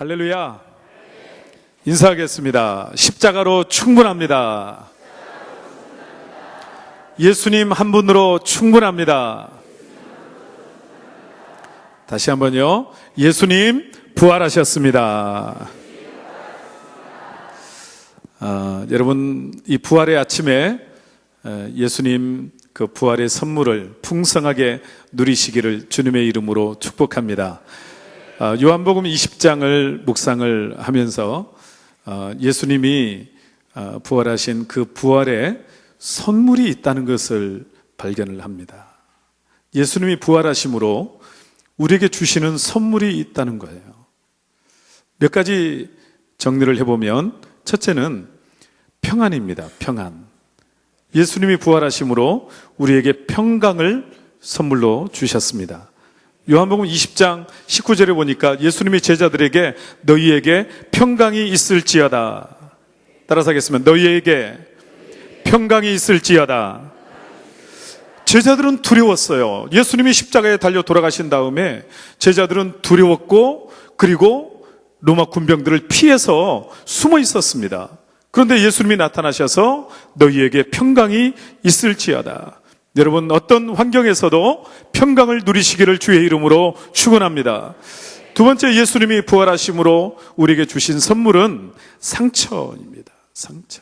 할렐루야. 인사하겠습니다. 십자가로 충분합니다. 예수님 한 분으로 충분합니다. 다시 한번요. 예수님 부활하셨습니다. 여러분, 이 부활의 아침에 예수님 그 부활의 선물을 풍성하게 누리시기를 주님의 이름으로 축복합니다. 요한복음 20장을 묵상을 하면서 예수님이 부활하신 그 부활에 선물이 있다는 것을 발견을 합니다. 예수님이 부활하심으로 우리에게 주시는 선물이 있다는 거예요. 몇 가지 정리를 해보면 첫째는 평안입니다. 평안. 예수님이 부활하심으로 우리에게 평강을 선물로 주셨습니다. 요한복음 20장 19절에 보니까 예수님이 제자들에게 너희에게 평강이 있을지어다. 따라서 하겠습니다. 너희에게 평강이 있을지어다. 제자들은 두려웠어요. 예수님이 십자가에 달려 돌아가신 다음에 제자들은 두려웠고 그리고 로마 군병들을 피해서 숨어 있었습니다. 그런데 예수님이 나타나셔서 너희에게 평강이 있을지어다. 여러분, 어떤 환경에서도 평강을 누리시기를 주의 이름으로 축원합니다. 두 번째, 예수님이 부활하심으로 우리에게 주신 선물은 상처입니다. 상처.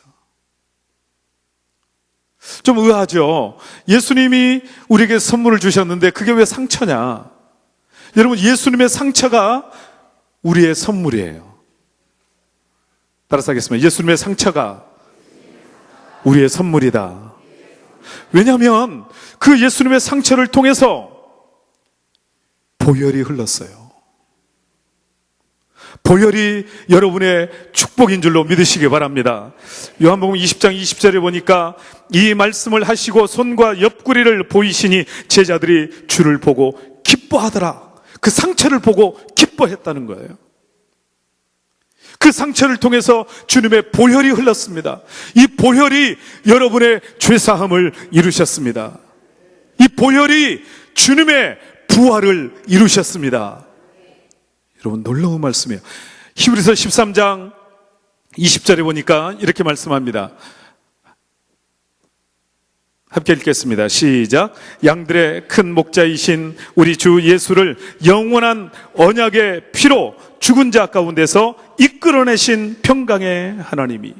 좀 의아하죠? 예수님이 우리에게 선물을 주셨는데 그게 왜 상처냐? 여러분, 예수님의 상처가 우리의 선물이에요. 따라서 하겠습니다. 예수님의 상처가 우리의 선물이다. 왜냐하면 그 예수님의 상처를 통해서 보혈이 흘렀어요. 보혈이 여러분의 축복인 줄로 믿으시기 바랍니다. 요한복음 20장 20절에 보니까 이 말씀을 하시고 손과 옆구리를 보이시니 제자들이 주를 보고 기뻐하더라. 그 상처를 보고 기뻐했다는 거예요. 그 상처를 통해서 주님의 보혈이 흘렀습니다. 이 보혈이 여러분의 죄사함을 이루셨습니다. 이 보혈이 주님의 부활을 이루셨습니다. 여러분, 놀라운 말씀이에요. 히브리서 13장 20절에 보니까 이렇게 말씀합니다. 함께 읽겠습니다. 시작. 양들의 큰 목자이신 우리 주 예수를 영원한 언약의 피로 죽은 자 가운데서 이끌어내신 평강의 하나님이,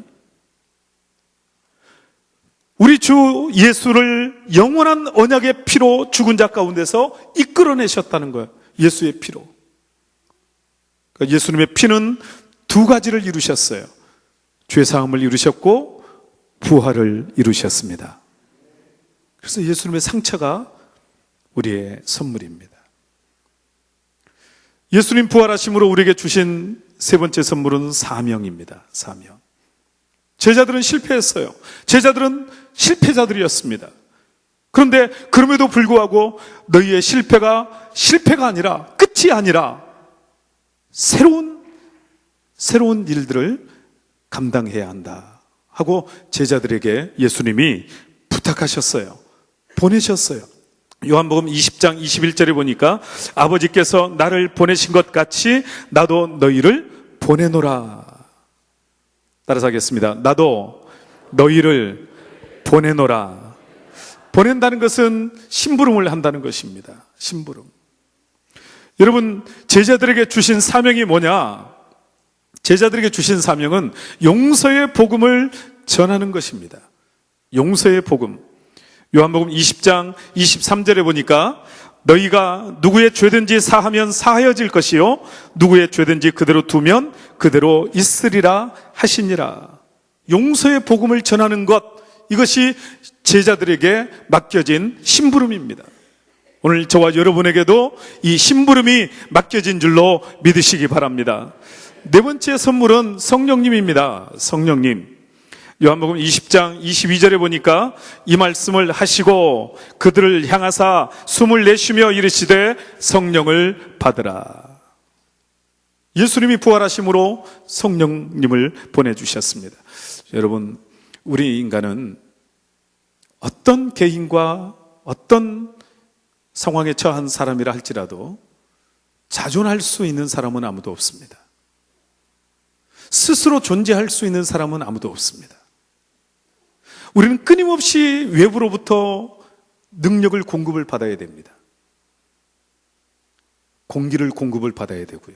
우리 주 예수를 영원한 언약의 피로 죽은 자 가운데서 이끌어내셨다는 거예요. 예수의 피로. 그러니까 예수님의 피는 두 가지를 이루셨어요. 죄사함을 이루셨고 부활을 이루셨습니다. 그래서 예수님의 상처가 우리의 선물입니다. 예수님 부활하심으로 우리에게 주신 세 번째 선물은 사명입니다. 사명. 제자들은 실패했어요. 제자들은 실패자들이었습니다. 그런데 그럼에도 불구하고 너희의 실패가 아니라, 끝이 아니라 새로운 일들을 감당해야 한다 하고 제자들에게 예수님이 부탁하셨어요. 보내셨어요. 요한복음 20장 21절에 보니까 아버지께서 나를 보내신 것 같이 나도 너희를 보내노라. 따라서 하겠습니다. 나도 너희를 보내노라. 보낸다는 것은 심부름을 한다는 것입니다. 심부름. 여러분, 제자들에게 주신 사명이 뭐냐? 제자들에게 주신 사명은 용서의 복음을 전하는 것입니다. 용서의 복음. 요한복음 20장 23절에 보니까 너희가 누구의 죄든지 사하면 사하여질 것이요 누구의 죄든지 그대로 두면 그대로 있으리라 하시니라. 용서의 복음을 전하는 것, 이것이 제자들에게 맡겨진 심부름입니다. 오늘 저와 여러분에게도 이 심부름이 맡겨진 줄로 믿으시기 바랍니다. 네 번째 선물은 성령님입니다. 성령님. 요한복음 20장 22절에 보니까 이 말씀을 하시고 그들을 향하사 숨을 내쉬며 이르시되 성령을 받으라. 예수님이 부활하심으로 성령님을 보내주셨습니다. 여러분, 우리 인간은 어떤 개인과 어떤 상황에 처한 사람이라 할지라도 자존할 수 있는 사람은 아무도 없습니다. 스스로 존재할 수 있는 사람은 아무도 없습니다. 우리는 끊임없이 외부로부터 능력을 공급을 받아야 됩니다. 공기를 공급을 받아야 되고요.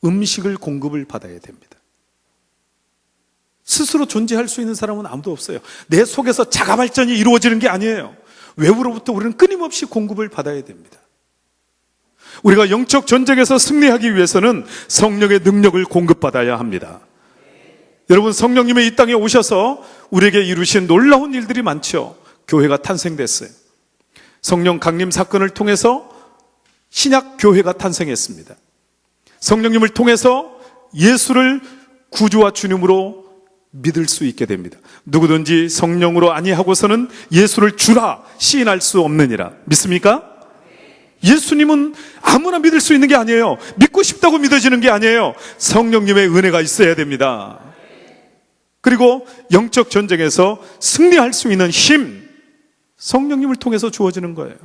음식을 공급을 받아야 됩니다. 스스로 존재할 수 있는 사람은 아무도 없어요. 내 속에서 자가 발전이 이루어지는 게 아니에요. 외부로부터 우리는 끊임없이 공급을 받아야 됩니다. 우리가 영적 전쟁에서 승리하기 위해서는 성령의 능력을 공급받아야 합니다. 여러분, 성령님의 이 땅에 오셔서 우리에게 이루신 놀라운 일들이 많죠. 교회가 탄생됐어요. 성령 강림 사건을 통해서 신약 교회가 탄생했습니다. 성령님을 통해서 예수를 구주와 주님으로 믿을 수 있게 됩니다. 누구든지 성령으로 아니하고서는 예수를 주라 시인할 수 없느니라. 믿습니까? 예수님은 아무나 믿을 수 있는 게 아니에요. 믿고 싶다고 믿어지는 게 아니에요. 성령님의 은혜가 있어야 됩니다. 그리고 영적 전쟁에서 승리할 수 있는 힘, 성령님을 통해서 주어지는 거예요.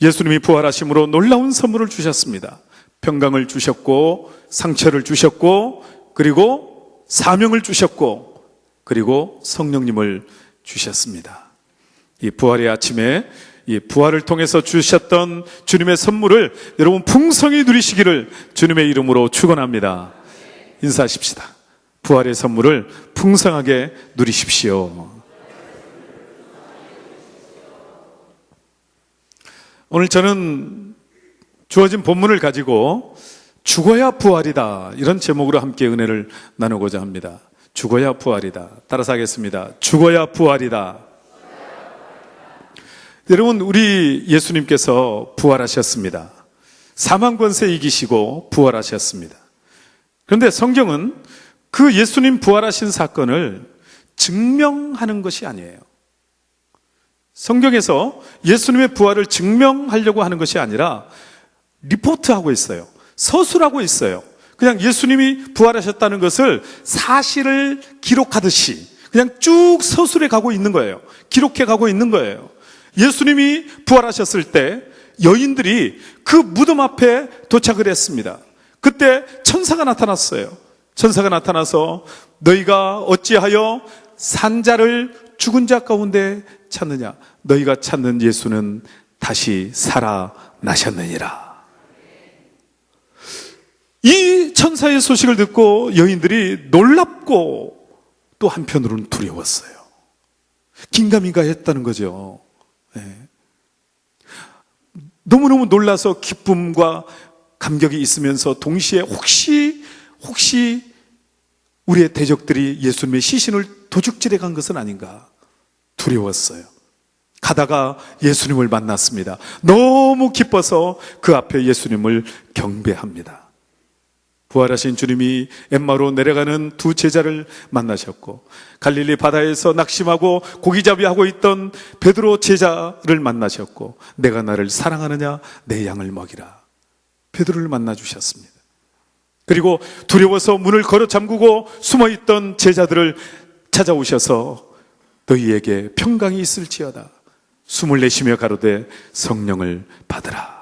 예수님이 부활하심으로 놀라운 선물을 주셨습니다. 평강을 주셨고, 상처를 주셨고, 그리고 사명을 주셨고, 그리고 성령님을 주셨습니다. 이 부활의 아침에 이 부활을 통해서 주셨던 주님의 선물을 여러분 풍성히 누리시기를 주님의 이름으로 축원합니다. 인사하십시다. 부활의 선물을 풍성하게 누리십시오. 오늘 저는 주어진 본문을 가지고 죽어야 부활이다, 이런 제목으로 함께 은혜를 나누고자 합니다. 죽어야 부활이다. 따라서 하겠습니다. 죽어야 부활이다. 여러분, 우리 예수님께서 부활하셨습니다. 사망 권세 이기시고 부활하셨습니다. 그런데 성경은 그 예수님 부활하신 사건을 증명하는 것이 아니에요. 성경에서 예수님의 부활을 증명하려고 하는 것이 아니라 리포트하고 있어요. 서술하고 있어요. 그냥 예수님이 부활하셨다는 것을 사실을 기록하듯이 그냥 쭉 서술해 가고 있는 거예요. 기록해 가고 있는 거예요. 예수님이 부활하셨을 때 여인들이 그 무덤 앞에 도착을 했습니다. 그때 천사가 나타났어요. 천사가 나타나서 너희가 어찌하여 산자를 죽은 자 가운데 찾느냐? 너희가 찾는 예수는 다시 살아나셨느니라. 이 천사의 소식을 듣고 여인들이 놀랍고 또 한편으로는 두려웠어요. 긴가민가했다는 거죠. 네. 너무너무 놀라서 기쁨과 감격이 있으면서 동시에 혹시 우리의 대적들이 예수님의 시신을 도둑질해 간 것은 아닌가 두려웠어요. 가다가 예수님을 만났습니다. 너무 기뻐서 그 앞에 예수님을 경배합니다. 부활하신 주님이 엠마오로 내려가는 두 제자를 만나셨고, 갈릴리 바다에서 낙심하고 고기잡이하고 있던 베드로 제자를 만나셨고, 내가 나를 사랑하느냐? 내 양을 먹이라. 베드로를 만나 주셨습니다. 그리고 두려워서 문을 걸어 잠그고 숨어있던 제자들을 찾아오셔서 너희에게 평강이 있을지어다. 숨을 내쉬며 가로되 성령을 받으라.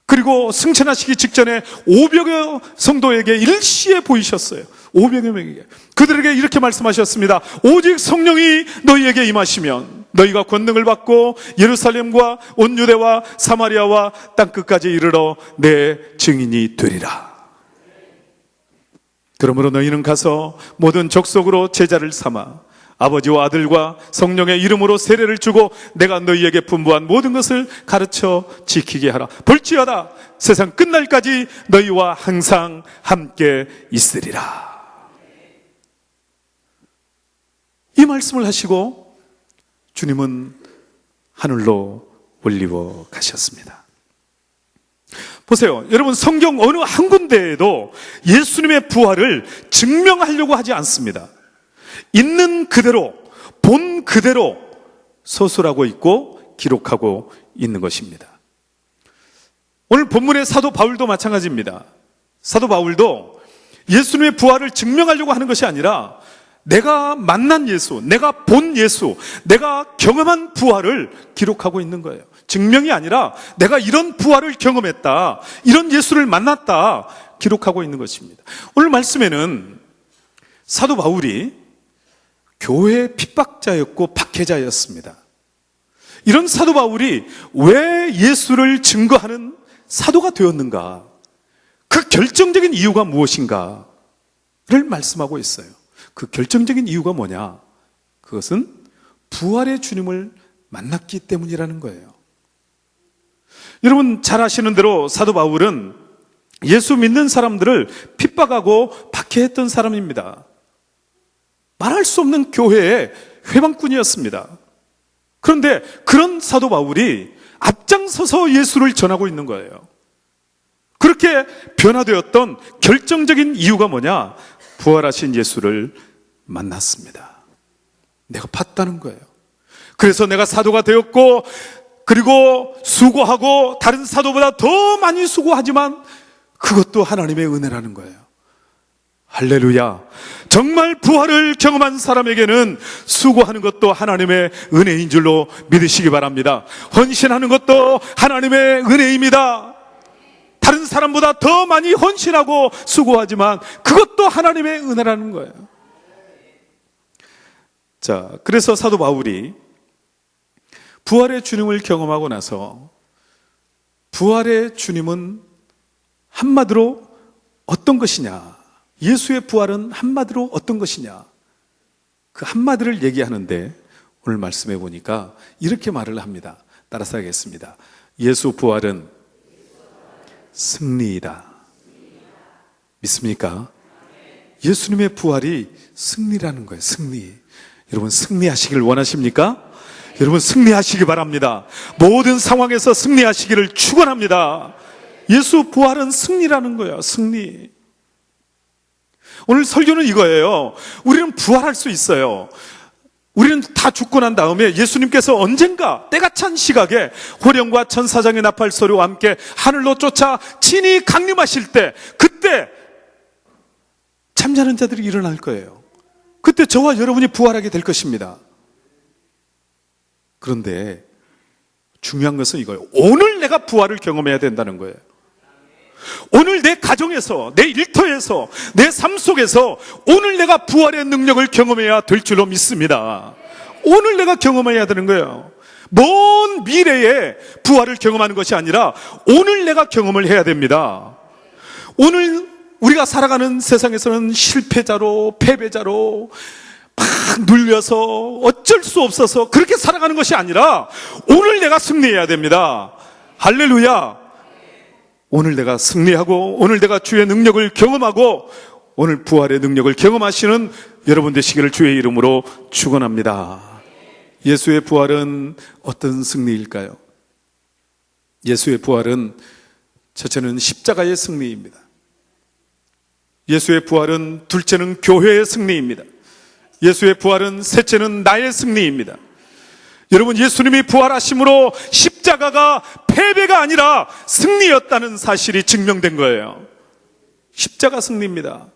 그리고 승천하시기 직전에 500여 성도에게 일시에 보이셨어요. 500여 명에게. 그들에게 이렇게 말씀하셨습니다. 오직 성령이 너희에게 임하시면 너희가 권능을 받고 예루살렘과 온 유대와 사마리아와 땅끝까지 이르러 내 증인이 되리라. 그러므로 너희는 가서 모든 족속으로 제자를 삼아 아버지와 아들과 성령의 이름으로 세례를 주고 내가 너희에게 분부한 모든 것을 가르쳐 지키게 하라. 볼지어다 세상 끝날까지 너희와 항상 함께 있으리라. 이 말씀을 하시고 주님은 하늘로 올리워 가셨습니다. 보세요. 여러분, 성경 어느 한 군데에도 예수님의 부활을 증명하려고 하지 않습니다. 있는 그대로, 본 그대로 서술하고 있고 기록하고 있는 것입니다. 오늘 본문의 사도 바울도 마찬가지입니다. 사도 바울도 예수님의 부활을 증명하려고 하는 것이 아니라 내가 만난 예수, 내가 본 예수, 내가 경험한 부활을 기록하고 있는 거예요. 증명이 아니라 내가 이런 부활을 경험했다, 이런 예수를 만났다 기록하고 있는 것입니다. 오늘 말씀에는 사도 바울이 교회의 핍박자였고 박해자였습니다. 이런 사도 바울이 왜 예수를 증거하는 사도가 되었는가, 그 결정적인 이유가 무엇인가를 말씀하고 있어요. 그 결정적인 이유가 뭐냐? 그것은 부활의 주님을 만났기 때문이라는 거예요. 여러분 잘 아시는 대로 사도 바울은 예수 믿는 사람들을 핍박하고 박해했던 사람입니다. 말할 수 없는 교회의 회방꾼이었습니다. 그런데 그런 사도 바울이 앞장서서 예수를 전하고 있는 거예요. 그렇게 변화되었던 결정적인 이유가 뭐냐? 부활하신 예수를 만났습니다. 내가 봤다는 거예요. 그래서 내가 사도가 되었고, 그리고 수고하고 다른 사도보다 더 많이 수고하지만 그것도 하나님의 은혜라는 거예요. 할렐루야. 정말 부활을 경험한 사람에게는 수고하는 것도 하나님의 은혜인 줄로 믿으시기 바랍니다. 헌신하는 것도 하나님의 은혜입니다. 다른 사람보다 더 많이 헌신하고 수고하지만 그것도 하나님의 은혜라는 거예요. 자, 그래서 사도 바울이 부활의 주님을 경험하고 나서 부활의 주님은 한마디로 어떤 것이냐, 예수의 부활은 한마디로 어떤 것이냐, 그 한마디를 얘기하는데 오늘 말씀해 보니까 이렇게 말을 합니다. 따라서 하겠습니다. 예수 부활은 승리이다. 믿습니까? 예수님의 부활이 승리라는 거예요. 승리. 여러분 승리하시길 원하십니까? 여러분 승리하시기 바랍니다. 모든 상황에서 승리하시기를 축원합니다. 예수 부활은 승리라는 거예요. 승리. 오늘 설교는 이거예요. 우리는 부활할 수 있어요. 우리는 다 죽고 난 다음에 예수님께서 언젠가 때가 찬 시각에 호령과 천사장의 나팔 소리와 함께 하늘로 쫓아 친히 강림하실 때, 그때 잠자는 자들이 일어날 거예요. 그때 저와 여러분이 부활하게 될 것입니다. 그런데 중요한 것은 이거예요. 오늘 내가 부활을 경험해야 된다는 거예요. 오늘 내 가정에서, 내 일터에서, 내 삶 속에서 오늘 내가 부활의 능력을 경험해야 될 줄로 믿습니다. 오늘 내가 경험해야 되는 거예요. 먼 미래에 부활을 경험하는 것이 아니라 오늘 내가 경험을 해야 됩니다. 오늘 우리가 살아가는 세상에서는 실패자로, 패배자로 막 눌려서 어쩔 수 없어서 그렇게 살아가는 것이 아니라 오늘 내가 승리해야 됩니다. 할렐루야. 오늘 내가 승리하고 오늘 내가 주의 능력을 경험하고 오늘 부활의 능력을 경험하시는 여러분 되시기를 주의 이름으로 축원합니다. 예수의 부활은 어떤 승리일까요? 예수의 부활은 첫째는 십자가의 승리입니다. 예수의 부활은 둘째는 교회의 승리입니다. 예수의 부활은 셋째는 나의 승리입니다. 여러분 예수님이 부활하심으로 십자가가 패배가 아니라 승리였다는 사실이 증명된 거예요. 십자가 승리입니다.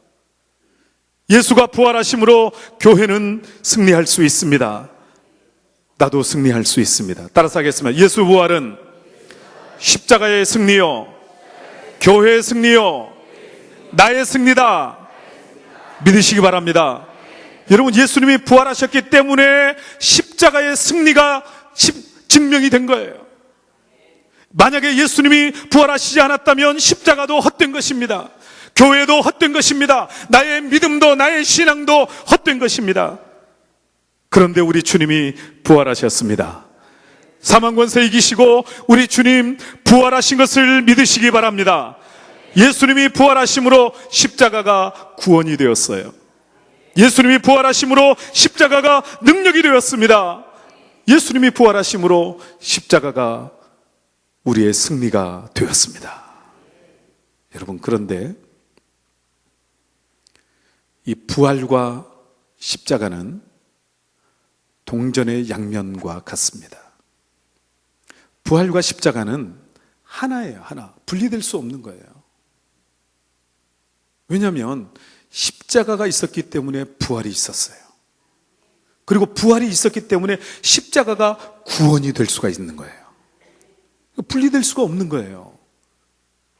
예수가 부활하심으로 교회는 승리할 수 있습니다. 나도 승리할 수 있습니다. 따라서 하겠습니다. 예수 부활은 십자가의 승리요, 교회의 승리요, 나의 승리다. 믿으시기 바랍니다. 여러분 예수님이 부활하셨기 때문에 십자가의 승리가 증명이 된 거예요. 만약에 예수님이 부활하시지 않았다면 십자가도 헛된 것입니다. 교회도 헛된 것입니다. 나의 믿음도 나의 신앙도 헛된 것입니다. 그런데 우리 주님이 부활하셨습니다. 사망 권세 이기시고 우리 주님 부활하신 것을 믿으시기 바랍니다. 예수님이 부활하심으로 십자가가 구원이 되었어요. 예수님이 부활하심으로 십자가가 능력이 되었습니다. 예수님이 부활하심으로 십자가가 우리의 승리가 되었습니다. 여러분 그런데 이 부활과 십자가는 동전의 양면과 같습니다. 부활과 십자가는 하나예요. 하나. 분리될 수 없는 거예요. 왜냐하면 십자가가 있었기 때문에 부활이 있었어요. 그리고 부활이 있었기 때문에 십자가가 구원이 될 수가 있는 거예요. 분리될 수가 없는 거예요.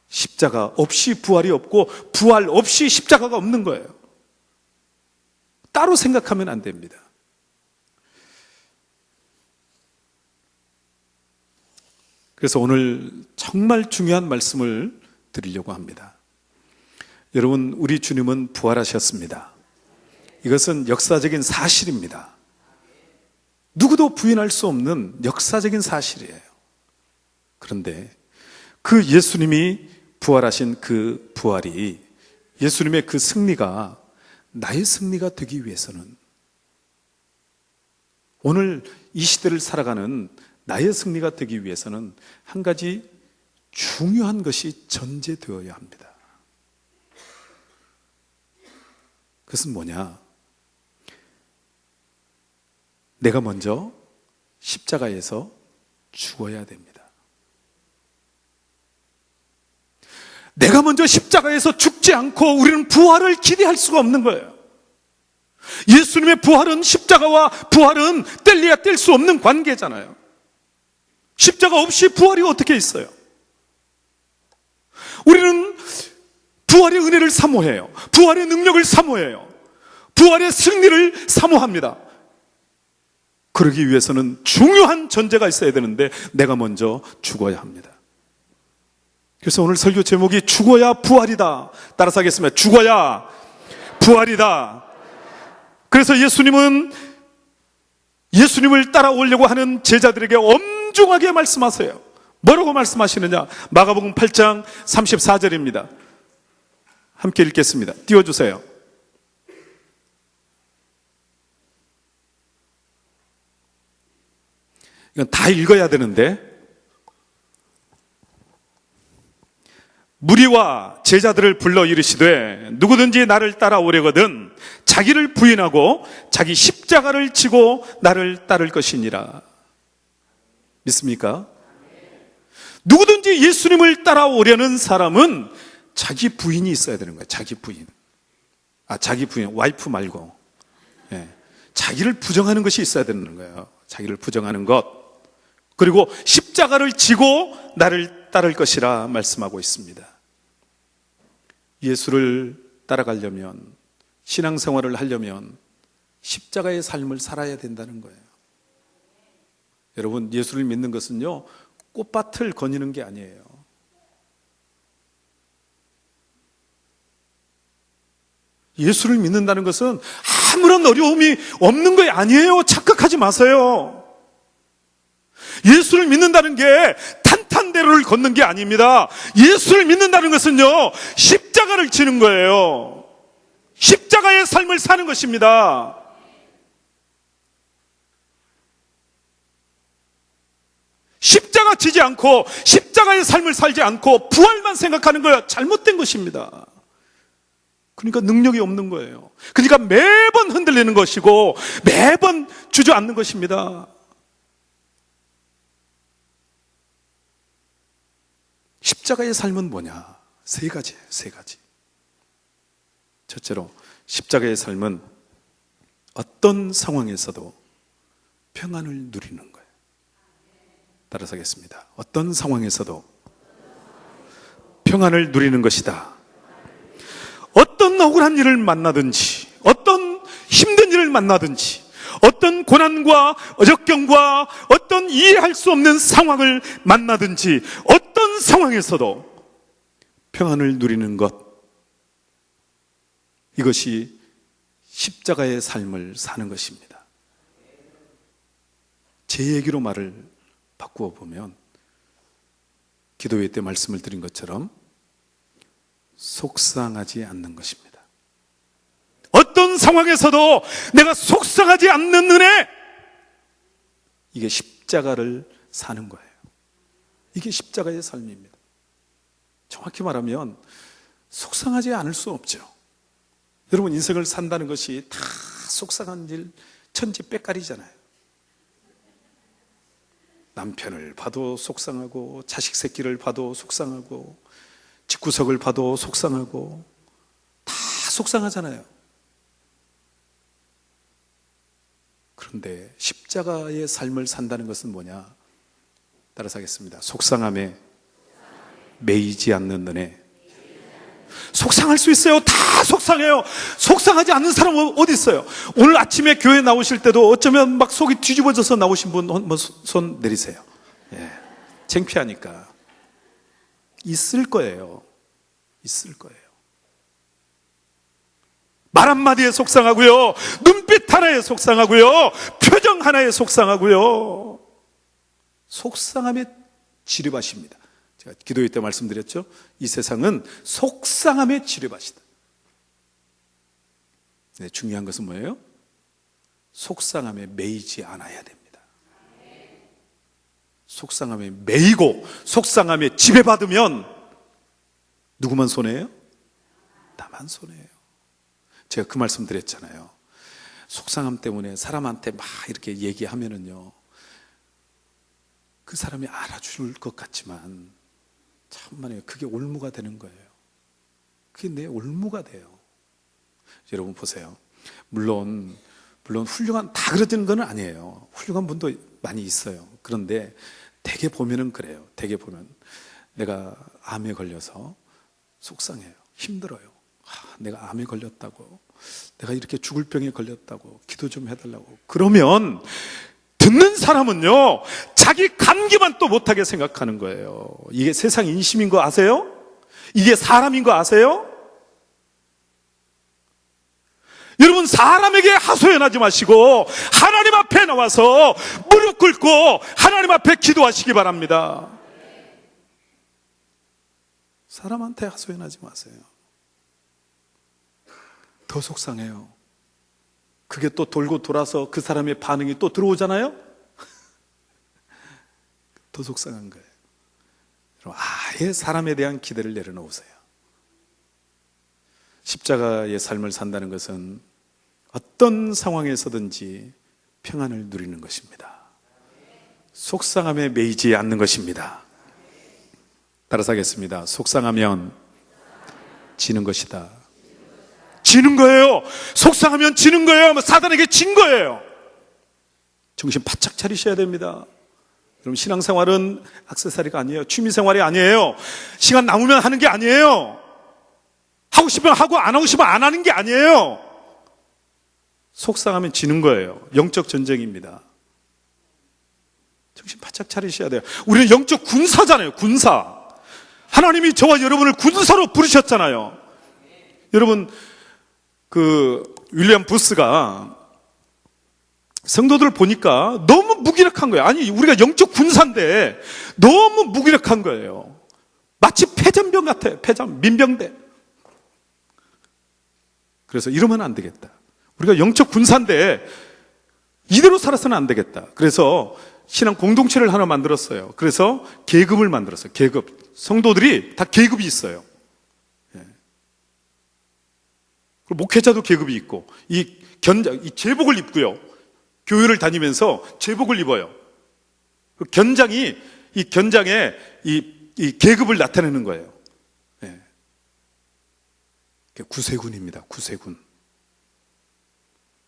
십자가 없이 부활이 없고 부활 없이 십자가가 없는 거예요. 따로 생각하면 안 됩니다. 그래서 오늘 정말 중요한 말씀을 드리려고 합니다. 여러분, 우리 주님은 부활하셨습니다. 이것은 역사적인 사실입니다. 누구도 부인할 수 없는 역사적인 사실이에요. 그런데 그 예수님이 부활하신 그 부활이, 예수님의 그 승리가 나의 승리가 되기 위해서는, 오늘 이 시대를 살아가는 나의 승리가 되기 위해서는 한 가지 중요한 것이 전제되어야 합니다. 그것은 뭐냐? 내가 먼저 십자가에서 죽어야 됩니다. 내가 먼저 십자가에서 죽지 않고 우리는 부활을 기대할 수가 없는 거예요. 예수님의 부활은, 십자가와 부활은 뗄래야 뗄 수 없는 관계잖아요. 십자가 없이 부활이 어떻게 있어요? 우리는 부활의 은혜를 사모해요. 부활의 능력을 사모해요. 부활의 승리를 사모합니다. 그러기 위해서는 중요한 전제가 있어야 되는데 내가 먼저 죽어야 합니다. 그래서 오늘 설교 제목이 죽어야 부활이다. 따라서 하겠습니다. 죽어야 부활이다. 그래서 예수님은 예수님을 따라오려고 하는 제자들에게 엄중하게 말씀하세요. 뭐라고 말씀하시느냐? 마가복음 8장 34절입니다. 함께 읽겠습니다. 띄워주세요. 이건 다 읽어야 되는데, 무리와 제자들을 불러 이르시되 누구든지 나를 따라오려거든 자기를 부인하고 자기 십자가를 지고 나를 따를 것이니라. 믿습니까? 누구든지 예수님을 따라오려는 사람은 자기 부인이 있어야 되는 거예요. 자기 부인. 자기 부인, 와이프 말고. 예. 자기를 부정하는 것이 있어야 되는 거예요. 자기를 부정하는 것. 그리고 십자가를 지고 나를 따를 것이라 말씀하고 있습니다. 예수를 따라가려면, 신앙생활을 하려면 십자가의 삶을 살아야 된다는 거예요. 여러분, 예수를 믿는 것은요, 꽃밭을 거니는 게 아니에요. 예수를 믿는다는 것은 아무런 어려움이 없는 게 아니에요. 착각하지 마세요. 예수를 믿는다는 게 탄탄대로를 걷는 게 아닙니다. 예수를 믿는다는 것은요, 십자가를 지는 거예요. 십자가의 삶을 사는 것입니다. 십자가 지지 않고 십자가의 삶을 살지 않고 부활만 생각하는 거예요. 잘못된 것입니다. 그러니까 능력이 없는 거예요. 그러니까 매번 흔들리는 것이고 매번 주저앉는 것입니다. 십자가의 삶은 뭐냐? 세 가지예요. 세 가지. 첫째로, 십자가의 삶은 어떤 상황에서도 평안을 누리는 거예요. 따라서 하겠습니다. 어떤 상황에서도 평안을 누리는 것이다. 어떤 억울한 일을 만나든지, 어떤 힘든 일을 만나든지, 어떤 고난과 어적경과 어떤 이해할 수 없는 상황을 만나든지, 어떤 상황에서도 평안을 누리는 것, 이것이 십자가의 삶을 사는 것입니다. 제 얘기로 말을 바꾸어 보면, 기도회 때 말씀을 드린 것처럼 속상하지 않는 것입니다. 어떤 상황에서도 내가 속상하지 않는 은혜, 이게 십자가를 사는 거예요. 이게 십자가의 삶입니다. 정확히 말하면 속상하지 않을 수 없죠. 여러분, 인생을 산다는 것이 다 속상한 일 천지백갈이잖아요. 남편을 봐도 속상하고, 자식 새끼를 봐도 속상하고, 집구석을 봐도 속상하고, 다 속상하잖아요. 그런데 십자가의 삶을 산다는 것은 뭐냐? 따라서 하겠습니다. 속상함에 매이지 않는 은혜. 속상할 수 있어요. 다 속상해요. 속상하지 않는 사람은 어디 있어요? 오늘 아침에 교회 나오실 때도 어쩌면 막 속이 뒤집어져서 나오신 분 손 내리세요. 예. 창피하니까. 있을 거예요. 있을 거예요. 말 한마디에 속상하고요. 눈빛 하나에 속상하고요. 표정 하나에 속상하고요. 속상함에 지뢰밭입니다. 제가 기도회 때 말씀드렸죠. 이 세상은 속상함에 지뢰밭이다. 네, 중요한 것은 뭐예요? 속상함에 매이지 않아야 됩니다. 속상함에 매이고 속상함에 지배받으면 누구만 손해예요? 나만 손해예요. 제가 그 말씀 드렸잖아요. 속상함 때문에 사람한테 막 이렇게 얘기하면은요, 그 사람이 알아줄 것 같지만 참만해요. 그게 올무가 되는 거예요. 그게 내 올무가 돼요. 여러분 보세요. 물론 훌륭한, 다 그러는 건 아니에요. 훌륭한 분도 많이 있어요. 그런데 대개 보면은 그래요. 대개 보면 내가 암에 걸려서 속상해요. 힘들어요. 내가 암에 걸렸다고, 내가 이렇게 죽을 병에 걸렸다고 기도 좀 해달라고. 그러면 듣는 사람은요, 자기 감기만 또 못하게 생각하는 거예요. 이게 세상 인심인 거 아세요? 이게 사람인 거 아세요? 여러분, 사람에게 하소연하지 마시고 하나님 앞에 나와서 무릎 꿇고 하나님 앞에 기도하시기 바랍니다. 사람한테 하소연하지 마세요. 더 속상해요. 그게 또 돌고 돌아서 그 사람의 반응이 또 들어오잖아요. 더 속상한 거예요. 아예 사람에 대한 기대를 내려놓으세요. 십자가의 삶을 산다는 것은 어떤 상황에서든지 평안을 누리는 것입니다. 속상함에 매이지 않는 것입니다. 따라서 하겠습니다. 속상하면 지는 것이다. 지는 거예요. 속상하면 지는 거예요. 사단에게 진 거예요. 정신 바짝 차리셔야 됩니다. 여러분, 신앙생활은 액세서리가 아니에요. 취미생활이 아니에요. 시간 남으면 하는 게 아니에요. 하고 싶으면 하고 안 하고 싶으면 안 하는 게 아니에요. 속상하면 지는 거예요. 영적 전쟁입니다. 정신 바짝 차리셔야 돼요. 우리는 영적 군사잖아요. 군사. 하나님이 저와 여러분을 군사로 부르셨잖아요. 여러분, 윌리엄 부스가 성도들을 보니까 너무 무기력한 거예요. 아니, 우리가 영적 군사인데 너무 무기력한 거예요. 마치 패전병 같아요. 민병대. 그래서 이러면 안 되겠다. 우리가 영적 군사인데 이대로 살아서는 안 되겠다. 그래서 신앙 공동체를 하나 만들었어요. 그래서 계급을 만들었어요. 계급. 성도들이 다 계급이 있어요. 목회자도 계급이 있고, 이 제복을 입고요. 교회를 다니면서 제복을 입어요. 견장의 이 계급을 나타내는 거예요. 예. 구세군입니다. 구세군.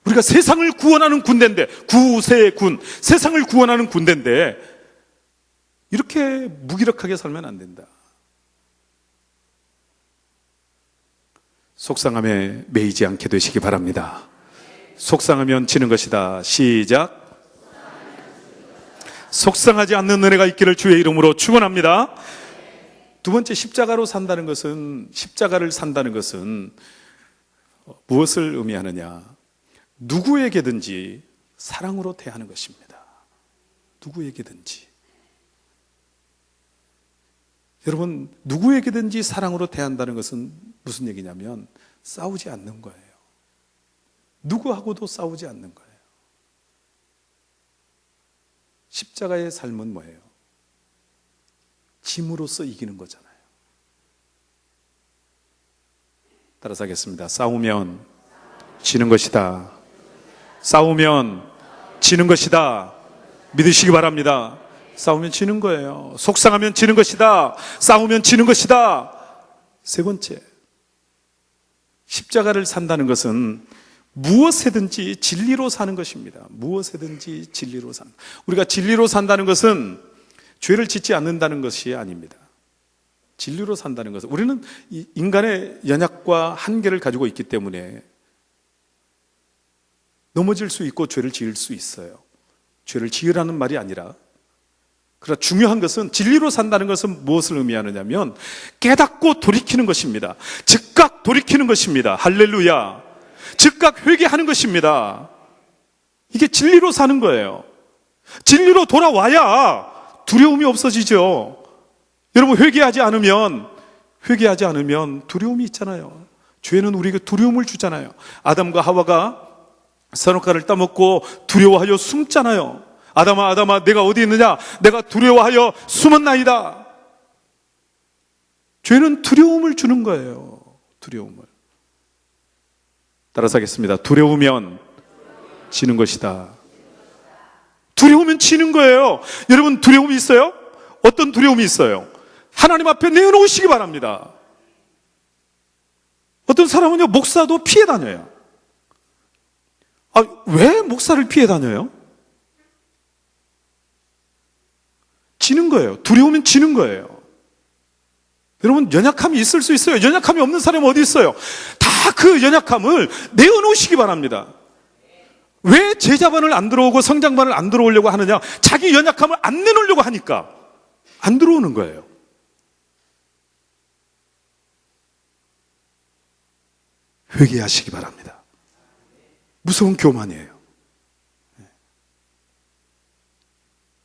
우리가 세상을 구원하는 군대인데, 구세군. 세상을 구원하는 군대인데, 이렇게 무기력하게 살면 안 된다. 속상함에 매이지 않게 되시기 바랍니다. 속상하면 지는 것이다. 시작. 속상하지 않는 은혜가 있기를 주의 이름으로 축원합니다. 두 번째, 십자가를 산다는 것은 무엇을 의미하느냐? 누구에게든지 사랑으로 대하는 것입니다. 누구에게든지. 여러분, 누구에게든지 사랑으로 대한다는 것은 무슨 얘기냐면 싸우지 않는 거예요. 누구하고도 싸우지 않는 거예요. 십자가의 삶은 뭐예요? 짐으로써 이기는 거잖아요. 따라서 하겠습니다. 싸우면 지는 것이다. 싸우면 지는 것이다. 믿으시기 바랍니다. 싸우면 지는 거예요. 속상하면 지는 것이다. 싸우면 지는 것이다. 세 번째, 십자가를 산다는 것은 무엇이든지 진리로 사는 것입니다. 무엇이든지 진리로 사는. 우리가 진리로 산다는 것은 죄를 짓지 않는다는 것이 아닙니다. 진리로 산다는 것은, 우리는 이 인간의 연약과 한계를 가지고 있기 때문에 넘어질 수 있고 죄를 지을 수 있어요. 죄를 지으라는 말이 아니라, 그러나 중요한 것은, 진리로 산다는 것은 무엇을 의미하느냐면 깨닫고 돌이키는 것입니다. 즉각 돌이키는 것입니다. 할렐루야. 즉각 회개하는 것입니다. 이게 진리로 사는 거예요. 진리로 돌아와야 두려움이 없어지죠. 여러분, 회개하지 않으면 두려움이 있잖아요. 죄는 우리에게 두려움을 주잖아요. 아담과 하와가 선악과를 따먹고 두려워하여 숨잖아요. 아담아, 아담아, 내가 어디 있느냐? 내가 두려워하여 숨었나이다. 죄는 두려움을 주는 거예요. 두려움을. 따라서 하겠습니다. 두려우면 지는 것이다. 두려우면 지는 거예요. 여러분, 두려움이 있어요? 어떤 두려움이 있어요? 하나님 앞에 내어놓으시기 바랍니다. 어떤 사람은요, 목사도 피해 다녀요. 왜 목사를 피해 다녀요? 지는 거예요. 두려우면 지는 거예요. 여러분, 연약함이 있을 수 있어요. 연약함이 없는 사람이 어디 있어요? 다 그 연약함을 내어놓으시기 바랍니다. 왜 제자반을 안 들어오고 성장반을 안 들어오려고 하느냐? 자기 연약함을 안 내놓으려고 하니까 안 들어오는 거예요. 회개하시기 바랍니다. 무서운 교만이에요.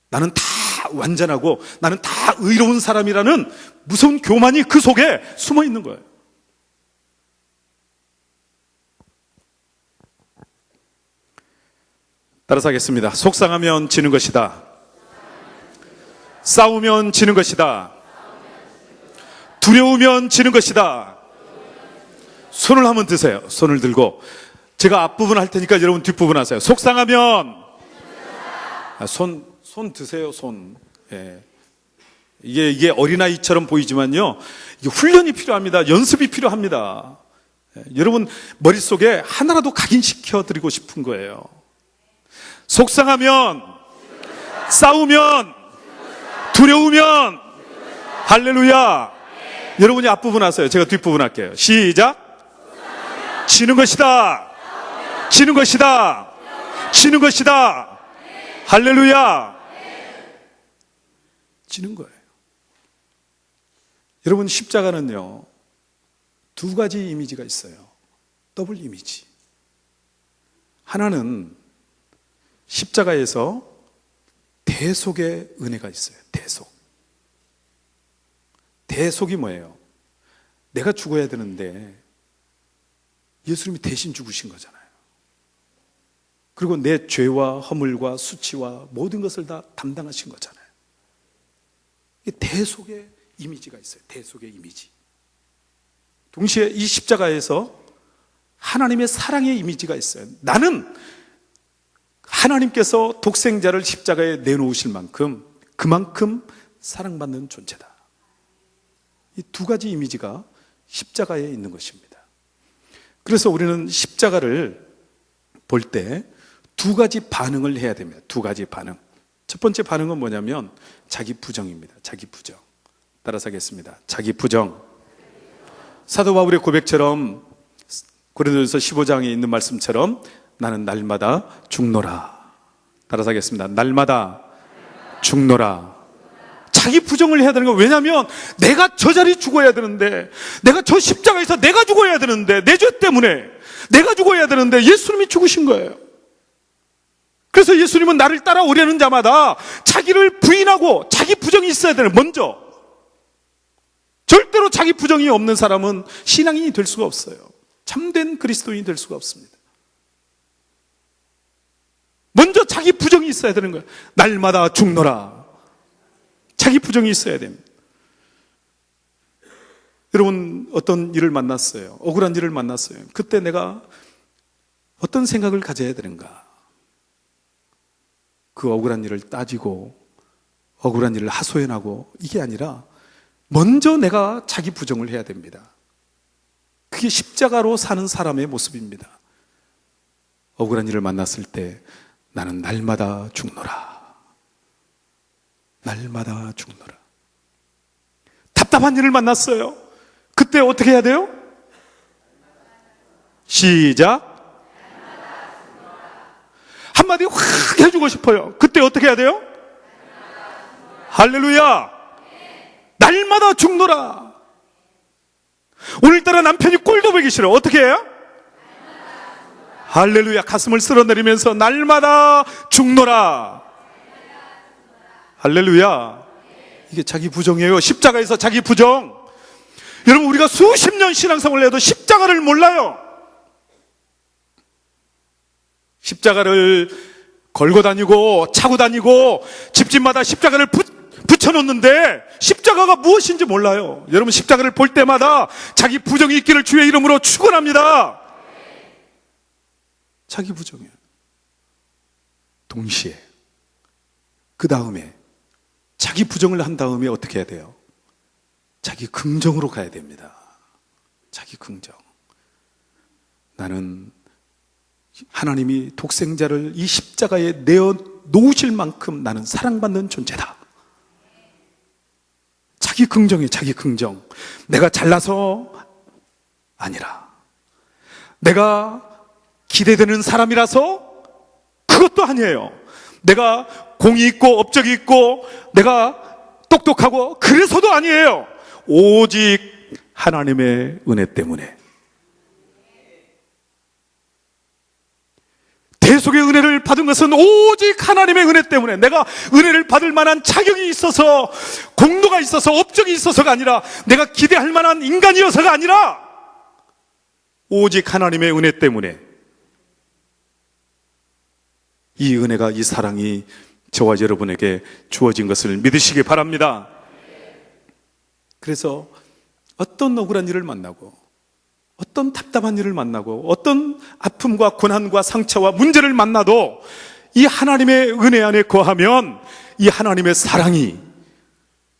나는 다 완전하고 나는 다 의로운 사람이라는 무서운 교만이 그 속에 숨어 있는 거예요. 따라서 하겠습니다. 속상하면 지는 것이다. 싸우면 지는 것이다. 두려우면 지는 것이다. 손을 한번 드세요. 손을 들고 제가 앞부분 할 테니까 여러분 뒷부분 하세요. 속상하면 손 드세요. 손. 예. 이게 어린아이처럼 보이지만요, 이게 훈련이 필요합니다. 연습이 필요합니다. 예. 여러분 머릿속에 하나라도 각인시켜 드리고 싶은 거예요. 속상하면, 싸우면, 두려우면, 할렐루야. 여러분이 앞부분 하세요. 제가 뒷부분 할게요. 시작. 지는 것이다. 지는 것이다. 지는 것이다. 할렐루야. 지는 거예요. 여러분, 십자가는요, 두 가지 이미지가 있어요. 더블 이미지. 하나는 십자가에서 대속의 은혜가 있어요. 대속. 대속이 뭐예요? 내가 죽어야 되는데 예수님이 대신 죽으신 거잖아요. 그리고 내 죄와 허물과 수치와 모든 것을 다 담당하신 거잖아요. 대속의 이미지가 있어요. 대속의 이미지. 동시에 이 십자가에서 하나님의 사랑의 이미지가 있어요. 나는 하나님께서 독생자를 십자가에 내놓으실 만큼 그만큼 사랑받는 존재다. 이 두 가지 이미지가 십자가에 있는 것입니다. 그래서 우리는 십자가를 볼 때 두 가지 반응을 해야 됩니다. 두 가지 반응. 첫 번째 반응은 뭐냐면 자기 부정입니다. 자기 부정. 따라서 하겠습니다. 자기 부정. 사도 바울의 고백처럼 고린도전서 15장에 있는 말씀처럼 나는 날마다 죽노라. 따라서 하겠습니다. 날마다 죽노라. 자기 부정을 해야 되는 거예요. 왜냐하면 내가 저 자리에 죽어야 되는데, 내가 저 십자가에서 내가 죽어야 되는데, 내 죄 때문에 내가 죽어야 되는데 예수님이 죽으신 거예요. 그래서 예수님은 나를 따라오려는 자마다 자기를 부인하고 자기 부정이 있어야 되는, 먼저. 절대로 자기 부정이 없는 사람은 신앙인이 될 수가 없어요. 참된 그리스도인이 될 수가 없습니다. 먼저 자기 부정이 있어야 되는 거예요. 날마다 죽노라. 자기 부정이 있어야 됩니다. 여러분, 어떤 일을 만났어요. 억울한 일을 만났어요. 그때 내가 어떤 생각을 가져야 되는가? 그 억울한 일을 따지고 억울한 일을 하소연하고 이게 아니라 먼저 내가 자기 부정을 해야 됩니다. 그게 십자가로 사는 사람의 모습입니다. 억울한 일을 만났을 때 나는 날마다 죽노라. 날마다 죽노라. 답답한 일을 만났어요. 그때 어떻게 해야 돼요? 시작. 한마디 확 해주고 싶어요. 그때 어떻게 해야 돼요? 할렐루야. 날마다 죽노라. 오늘따라 남편이 꼴도 보기 싫어. 어떻게 해요? 할렐루야. 가슴을 쓸어내리면서 날마다 죽노라. 할렐루야. 이게 자기 부정이에요. 십자가에서 자기 부정. 여러분, 우리가 수십 년 신앙생활을 해도 십자가를 몰라요. 십자가를 걸고 다니고 차고 다니고 집집마다 십자가를 붙여놓는데 십자가가 무엇인지 몰라요. 여러분, 십자가를 볼 때마다 자기 부정이 있기를 주의 이름으로 축원합니다. 자기 부정이에요. 동시에 그 다음에 자기 부정을 한 다음에 어떻게 해야 돼요? 자기 긍정으로 가야 됩니다. 자기 긍정. 나는 하나님이 독생자를 이 십자가에 내어 놓으실 만큼 나는 사랑받는 존재다. 자기 긍정이에요. 자기 긍정. 내가 잘나서 아니라, 내가 기대되는 사람이라서 그것도 아니에요. 내가 공이 있고 업적이 있고 내가 똑똑하고 그래서도 아니에요. 오직 하나님의 은혜 때문에. 대속의 은혜를 받은 것은 오직 하나님의 은혜 때문에, 내가 은혜를 받을 만한 자격이 있어서, 공로가 있어서, 업적이 있어서가 아니라, 내가 기대할 만한 인간이어서가 아니라 오직 하나님의 은혜 때문에 이 은혜가, 이 사랑이 저와 여러분에게 주어진 것을 믿으시기 바랍니다. 그래서 어떤 억울한 일을 만나고, 어떤 답답한 일을 만나고, 어떤 아픔과 고난과 상처와 문제를 만나도 이 하나님의 은혜 안에 거하면 이 하나님의 사랑이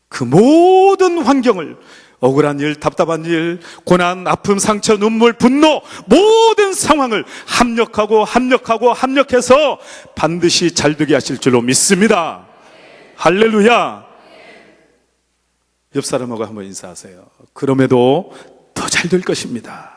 그 모든 환경을, 억울한 일, 답답한 일, 고난, 아픔, 상처, 눈물, 분노, 모든 상황을 합력해서 반드시 잘되게 하실 줄로 믿습니다. 할렐루야. 옆 사람하고 한번 인사하세요. 그럼에도 더 잘 될 것입니다.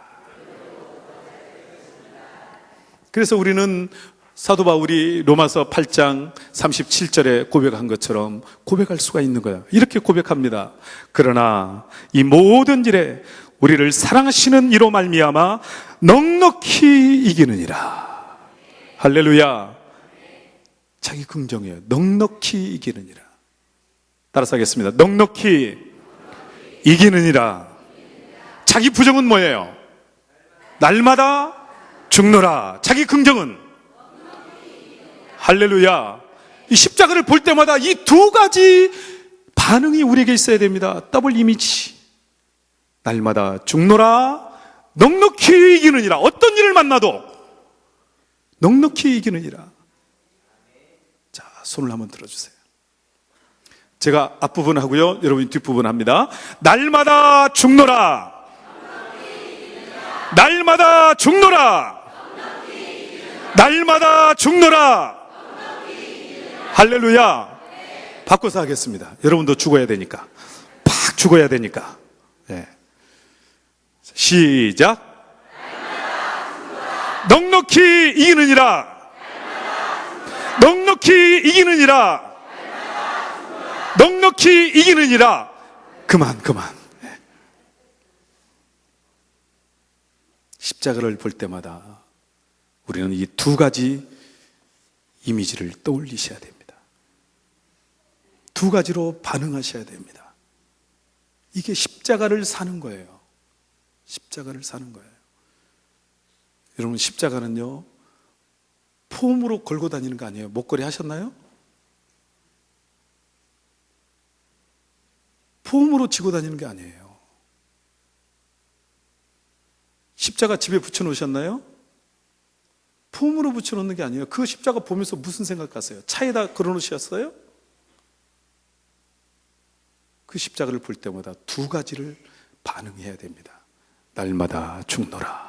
그래서 우리는 사도 바울이 로마서 8장 37절에 고백한 것처럼 고백할 수가 있는 거예요. 이렇게 고백합니다. 그러나 이 모든 일에 우리를 사랑하시는 이로 말미암아 넉넉히 이기느니라. 할렐루야. 자기 긍정이에요. 넉넉히 이기느니라. 따라서 하겠습니다. 넉넉히 이기느니라. 자기 부정은 뭐예요? 날마다 죽노라. 자기 긍정은? 할렐루야. 이 십자가를 볼 때마다 이 두 가지 반응이 우리에게 있어야 됩니다. 더블 이미지. 날마다 죽노라. 넉넉히 이기느니라. 어떤 일을 만나도 넉넉히 이기느니라. 자, 손을 한번 들어주세요. 제가 앞부분 하고요, 여러분이 뒷부분 합니다. 날마다 죽노라. 날마다 죽노라. 날마다 죽노라. 할렐루야. 바꿔서 하겠습니다. 여러분도 죽어야 되니까. 팍 죽어야 되니까. 네. 시작. 넉넉히 이기느니라. 넉넉히 이기느니라. 넉넉히 이기느니라. 그만. 네. 십자가를 볼 때마다 우리는 이 두 가지 이미지를 떠올리셔야 됩니다. 두 가지로 반응하셔야 됩니다. 이게 십자가를 사는 거예요. 십자가를 사는 거예요. 여러분, 십자가는요, 폼으로 걸고 다니는 거 아니에요. 목걸이 하셨나요? 폼으로 지고 다니는 게 아니에요. 십자가 집에 붙여놓으셨나요? 폼으로 붙여놓는 게 아니에요. 그 십자가 보면서 무슨 생각하세요? 차에다 걸어놓으셨어요? 그 십자가를 볼 때마다 두 가지를 반응해야 됩니다. 날마다 죽노라.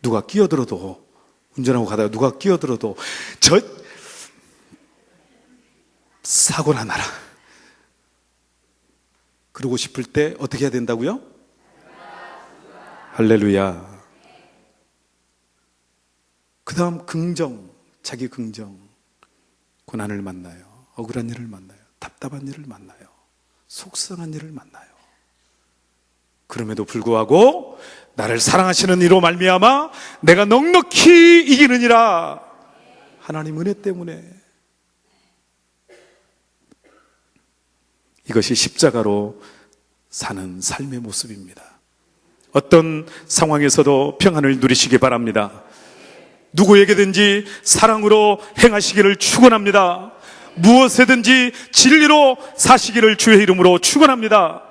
누가 끼어들어도, 운전하고 가다가 누가 끼어들어도 사고나 나라. 그러고 싶을 때 어떻게 해야 된다고요? 할렐루야. 그 다음 긍정, 자기 긍정. 고난을 만나요. 억울한 일을 만나요. 답답한 일을 만나요. 속상한 일을 만나요. 그럼에도 불구하고 나를 사랑하시는 이로 말미암아 내가 넉넉히 이기느니라. 하나님 은혜 때문에. 이것이 십자가로 사는 삶의 모습입니다. 어떤 상황에서도 평안을 누리시기 바랍니다. 누구에게든지 사랑으로 행하시기를 축원합니다. 무엇에든지 진리로 사시기를 주의 이름으로 축원합니다.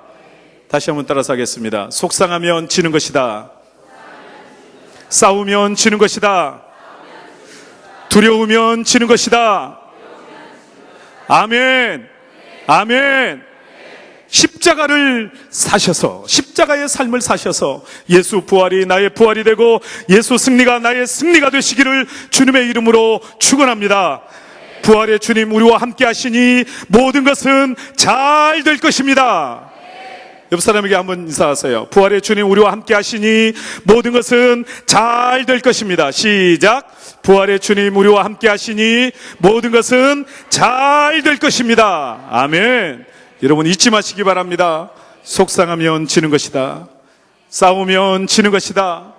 다시 한번 따라서 하겠습니다. 속상하면 지는 것이다. 싸우면 지는 것이다. 두려우면 지는 것이다. 아멘. 아멘. 십자가를 사셔서, 십자가의 삶을 사셔서 예수 부활이 나의 부활이 되고 예수 승리가 나의 승리가 되시기를 주님의 이름으로 축원합니다. 부활의 주님 우리와 함께 하시니 모든 것은 잘 될 것입니다. 옆 사람에게 한번 인사하세요. 부활의 주님 우리와 함께 하시니 모든 것은 잘 될 것입니다. 시작. 부활의 주님 우리와 함께 하시니 모든 것은 잘 될 것입니다. 아멘. 여러분 잊지 마시기 바랍니다. 속상하면 지는 것이다. 싸우면 지는 것이다.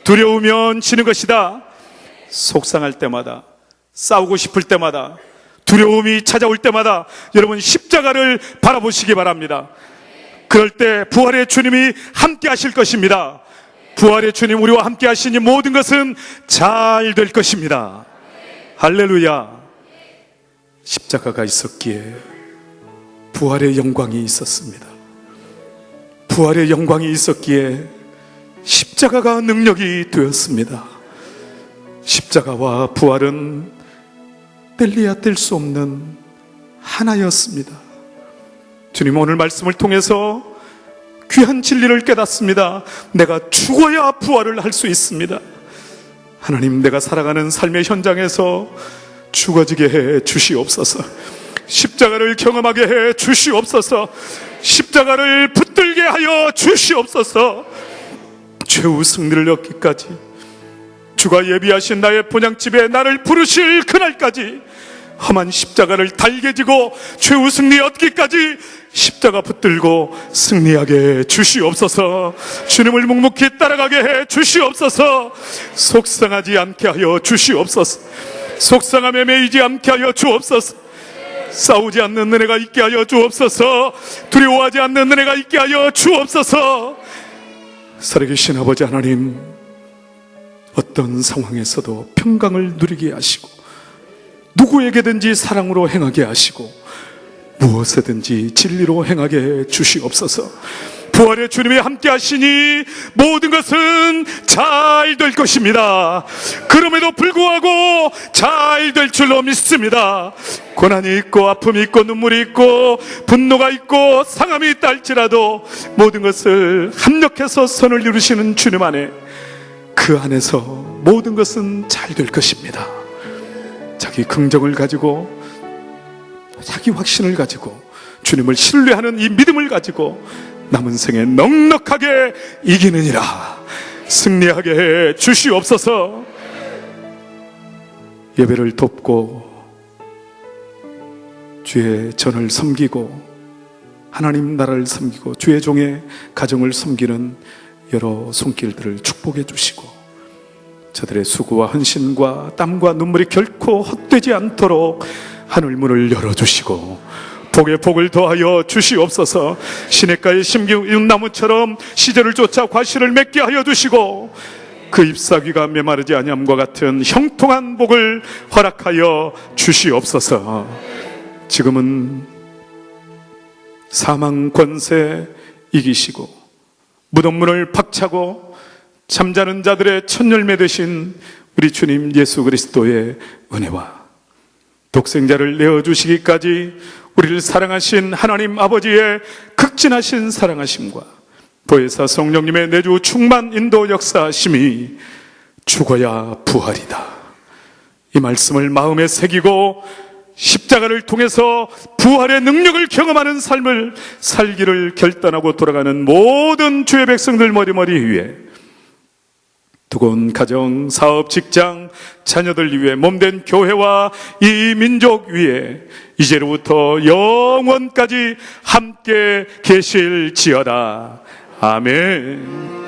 두려우면 지는 것이다. 속상할 때마다, 싸우고 싶을 때마다, 두려움이 찾아올 때마다 여러분 십자가를 바라보시기 바랍니다. 그럴 때 부활의 주님이 함께 하실 것입니다. 부활의 주님 우리와 함께 하시니 모든 것은 잘 될 것입니다. 할렐루야. 십자가가 있었기에 부활의 영광이 있었습니다. 부활의 영광이 있었기에 십자가가 능력이 되었습니다. 십자가와 부활은 뗄래야 뗄 수 없는 하나였습니다. 주님 오늘 말씀을 통해서 귀한 진리를 깨닫습니다. 내가 죽어야 부활을 할 수 있습니다. 하나님, 내가 살아가는 삶의 현장에서 죽어지게 해 주시옵소서. 십자가를 경험하게 해 주시옵소서. 십자가를 붙들게 하여 주시옵소서. 최후 승리를 얻기까지, 주가 예비하신 나의 본향집에 나를 부르실 그날까지 험한 십자가를 달게 지고 최후 승리 얻기까지 십자가 붙들고 승리하게 해 주시옵소서. 주님을 묵묵히 따라가게 해 주시옵소서. 속상하지 않게 하여 주시옵소서. 속상함에 매이지 않게 하여 주옵소서. 싸우지 않는 은혜가 있게 하여 주옵소서. 두려워하지 않는 은혜가 있게 하여 주옵소서. 살아계신 아버지 하나님, 어떤 상황에서도 평강을 누리게 하시고 누구에게든지 사랑으로 행하게 하시고 무엇에든지 진리로 행하게 해 주시옵소서. 부활의 주님이 함께 하시니 모든 것은 잘 될 것입니다. 그럼에도 불구하고 잘 될 줄로 믿습니다. 고난이 있고 아픔이 있고 눈물이 있고 분노가 있고 상함이 있다 할지라도 모든 것을 합력해서 선을 이루시는 주님 안에, 그 안에서 모든 것은 잘 될 것입니다. 자기 긍정을 가지고, 자기 확신을 가지고, 주님을 신뢰하는 이 믿음을 가지고 남은 생에 넉넉하게 이기느니라. 승리하게 해 주시옵소서. 예배를 돕고 주의 전을 섬기고 하나님 나라를 섬기고 주의 종의 가정을 섬기는 여러 손길들을 축복해 주시고, 저들의 수고와 헌신과 땀과 눈물이 결코 헛되지 않도록 하늘문을 열어주시고 복에 복을 더하여 주시옵소서. 시냇가에 심기운 나무처럼 시절을 쫓아 과실을 맺게 하여 주시고 그 잎사귀가 메마르지 아니함과 같은 형통한 복을 허락하여 주시옵소서. 지금은 사망 권세 이기시고 무덤문을 박차고 잠자는 자들의 첫 열매 되신 우리 주님 예수 그리스도의 은혜와 독생자를 내어주시기까지 우리를 사랑하신 하나님 아버지의 극진하신 사랑하심과 보혜사 성령님의 내주 충만 인도 역사하심이 죽어야 부활이다, 이 말씀을 마음에 새기고 십자가를 통해서 부활의 능력을 경험하는 삶을 살기를 결단하고 돌아가는 모든 주의 백성들 머리머리 위에, 두고온 가정, 사업, 직장, 자녀들 위해 몸된 교회와 이 민족 위에 이제로부터 영원까지 함께 계실지어다. 아멘.